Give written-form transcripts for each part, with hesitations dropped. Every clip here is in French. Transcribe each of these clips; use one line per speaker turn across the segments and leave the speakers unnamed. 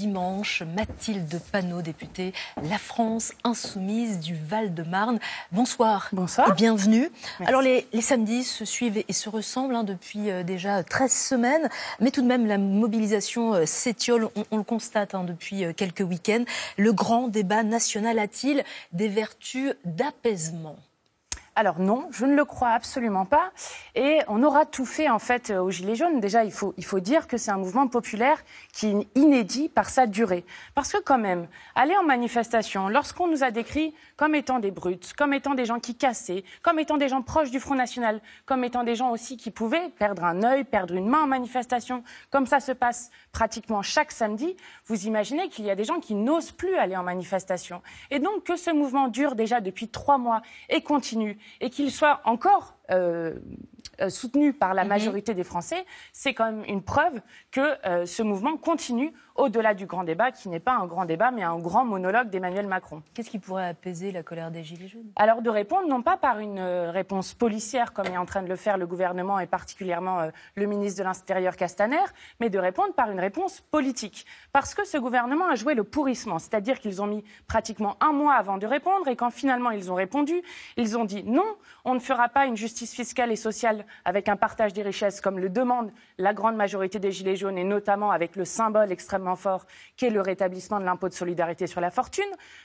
dimanche. Mathilde Panot, députée La France Insoumise du Val-de-Marne. Bonsoir.
Bonsoir.
Et bienvenue.
Merci.
Alors les samedis se suivent et se ressemblent depuis déjà 13 semaines. Mais tout de même, la mobilisation s'étiole, on le constate depuis quelques week-ends. Le grand débat national a-t-il des vertus d'apaisement ?
Alors non, je ne le crois absolument pas. Et on aura tout fait en fait aux Gilets jaunes. Déjà, il faut dire que c'est un mouvement populaire qui est inédit par sa durée. Parce que quand même, aller en manifestation, lorsqu'on nous a décrits comme étant des brutes, comme étant des gens qui cassaient, comme étant des gens proches du Front National, comme étant des gens aussi qui pouvaient perdre un œil, perdre une main en manifestation, comme ça se passe pratiquement chaque samedi, vous imaginez qu'il y a des gens qui n'osent plus aller en manifestation. Et donc que ce mouvement dure déjà depuis 3 mois et continue, et qu'il soit encore soutenu par la majorité des Français, c'est quand même une preuve que ce mouvement continue au-delà du grand débat, qui n'est pas un grand débat, mais un grand monologue d'Emmanuel Macron.
Qu'est-ce qui pourrait apaiser la colère des Gilets jaunes ?
Alors de répondre, non pas par une réponse policière, comme est en train de le faire le gouvernement et particulièrement le ministre de l'Intérieur Castaner, mais de répondre par une réponse politique. Parce que ce gouvernement a joué le pourrissement, c'est-à-dire qu'ils ont mis pratiquement 1 mois avant de répondre, et quand finalement ils ont répondu, ils ont dit non, on ne fera pas une justice fiscale et sociale avec un partage des richesses comme le demande la grande majorité des Gilets jaunes, et notamment avec le symbole extrêmement fort qu'est le rétablissement de l'impôt de solidarité sur la fortune.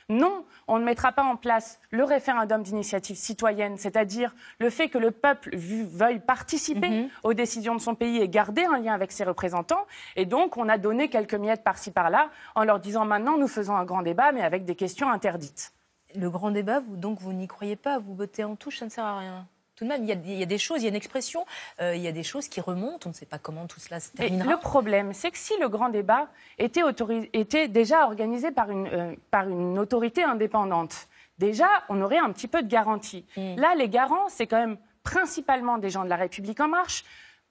Non, on ne mettra pas en place le référendum d'initiative citoyenne, c'est-à-dire le fait que le peuple veuille participer aux décisions de son pays et garder un lien avec ses représentants. Et donc, on a donné quelques miettes par-ci par-là en leur disant maintenant nous faisons un grand débat, mais avec des questions interdites.
Le grand débat, vous n'y croyez pas, vous votez en touche, ça ne sert à rien. Tout de même, il y a des choses, il y a une expression, il y a des choses qui remontent, on ne sait pas comment tout cela se terminera.
Et le problème, c'est que si le grand débat était déjà organisé par une autorité indépendante, déjà, on aurait un petit peu de garantie. Là, les garants, c'est quand même principalement des gens de La République En Marche.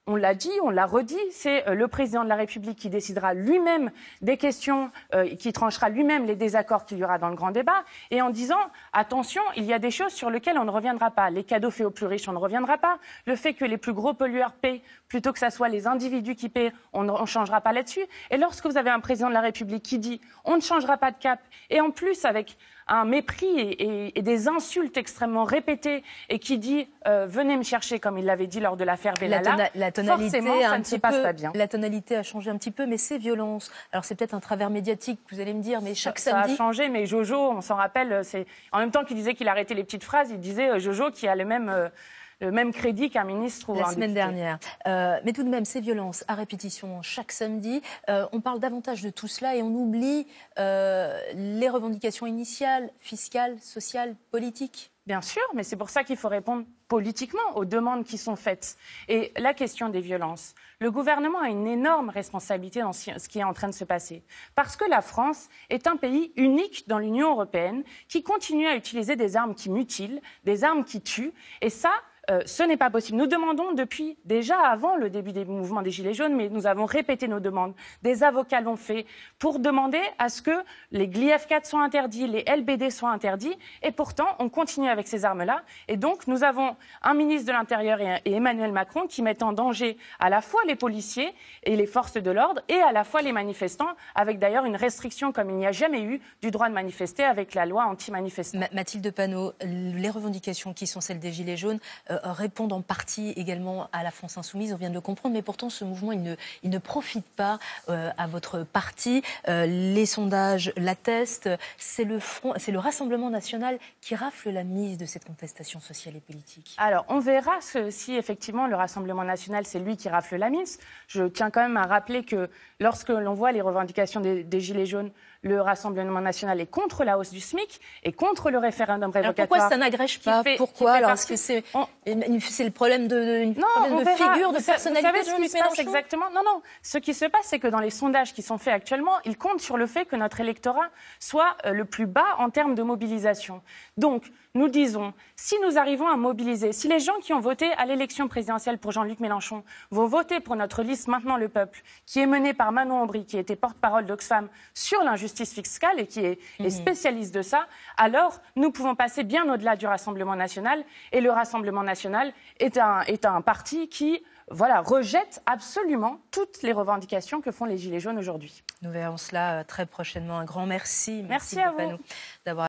On l'a dit, on l'a redit, c'est le président de la République qui décidera lui-même des questions, qui tranchera lui-même les désaccords qu'il y aura dans le grand débat, et en disant, attention, il y a des choses sur lesquelles on ne reviendra pas. Les cadeaux faits aux plus riches, on ne reviendra pas. Le fait que les plus gros pollueurs paient, plutôt que ce soit les individus qui paient, on ne changera pas là-dessus. Et lorsque vous avez un président de la République qui dit, on ne changera pas de cap, et en plus avec un mépris et des insultes extrêmement répétées, et qui dit venez me chercher, comme il l'avait dit lors de l'affaire Benalla, forcément ça ne se passe pas bien.
La tonalité a changé un petit peu, mais c'est violence. Alors c'est peut-être un travers médiatique, vous allez me dire, mais chaque samedi...
Ça a changé, mais Jojo, on s'en rappelle, en même temps qu'il disait qu'il arrêtait les petites phrases, il disait Jojo qui a le même crédit qu'un ministre ou un député.
La semaine dernière. Mais tout de même, ces violences à répétition chaque samedi, on parle davantage de tout cela et on oublie les revendications initiales, fiscales, sociales, politiques.
Bien sûr, mais c'est pour ça qu'il faut répondre politiquement aux demandes qui sont faites. Et la question des violences, le gouvernement a une énorme responsabilité dans ce qui est en train de se passer. Parce que la France est un pays unique dans l'Union européenne qui continue à utiliser des armes qui mutilent, des armes qui tuent. Et ça, ce n'est pas possible. Nous demandons depuis déjà avant le début des mouvements des Gilets jaunes, mais nous avons répété nos demandes. Des avocats l'ont fait pour demander à ce que les GLIF4 soient interdits, les LBD soient interdits. Et pourtant, on continue avec ces armes-là. Et donc, nous avons un ministre de l'Intérieur et Emmanuel Macron qui mettent en danger à la fois les policiers et les forces de l'ordre et à la fois les manifestants, avec d'ailleurs une restriction, comme il n'y a jamais eu, du droit de manifester avec la loi anti-manifestant.
Mathilde Panot, les revendications qui sont celles des Gilets jaunes répondent en partie également à la France Insoumise, on vient de le comprendre, mais pourtant ce mouvement il ne profite pas à votre parti. Les sondages l'attestent, c'est le Rassemblement national qui rafle la mise de cette contestation sociale et politique.
Alors on verra si effectivement le Rassemblement national c'est lui qui rafle la mise. Je tiens quand même à rappeler que lorsque l'on voit les revendications des Gilets jaunes, le Rassemblement national est contre la hausse du SMIC et contre le référendatum révocatoire.
Alors pourquoi ça n'agrège pas ? Pourquoi ? Alors est-ce que c'est le problème de figure, de personnalité de Jean-Luc Mélenchon ?
Exactement. Non. Ce qui se passe, c'est que dans les sondages qui sont faits actuellement, ils comptent sur le fait que notre électorat soit le plus bas en termes de mobilisation. Donc, nous disons, si nous arrivons à mobiliser, si les gens qui ont voté à l'élection présidentielle pour Jean-Luc Mélenchon vont voter pour notre liste Maintenant le Peuple, qui est menée par Manon Aubry, qui était porte-parole d'Oxfam sur l'injustice fiscale et qui est spécialiste de ça, alors nous pouvons passer bien au-delà du Rassemblement national. Et le Rassemblement national est un parti qui rejette absolument toutes les revendications que font les Gilets jaunes aujourd'hui.
Nous verrons cela très prochainement. Un grand merci.
Merci à vous
d'avoir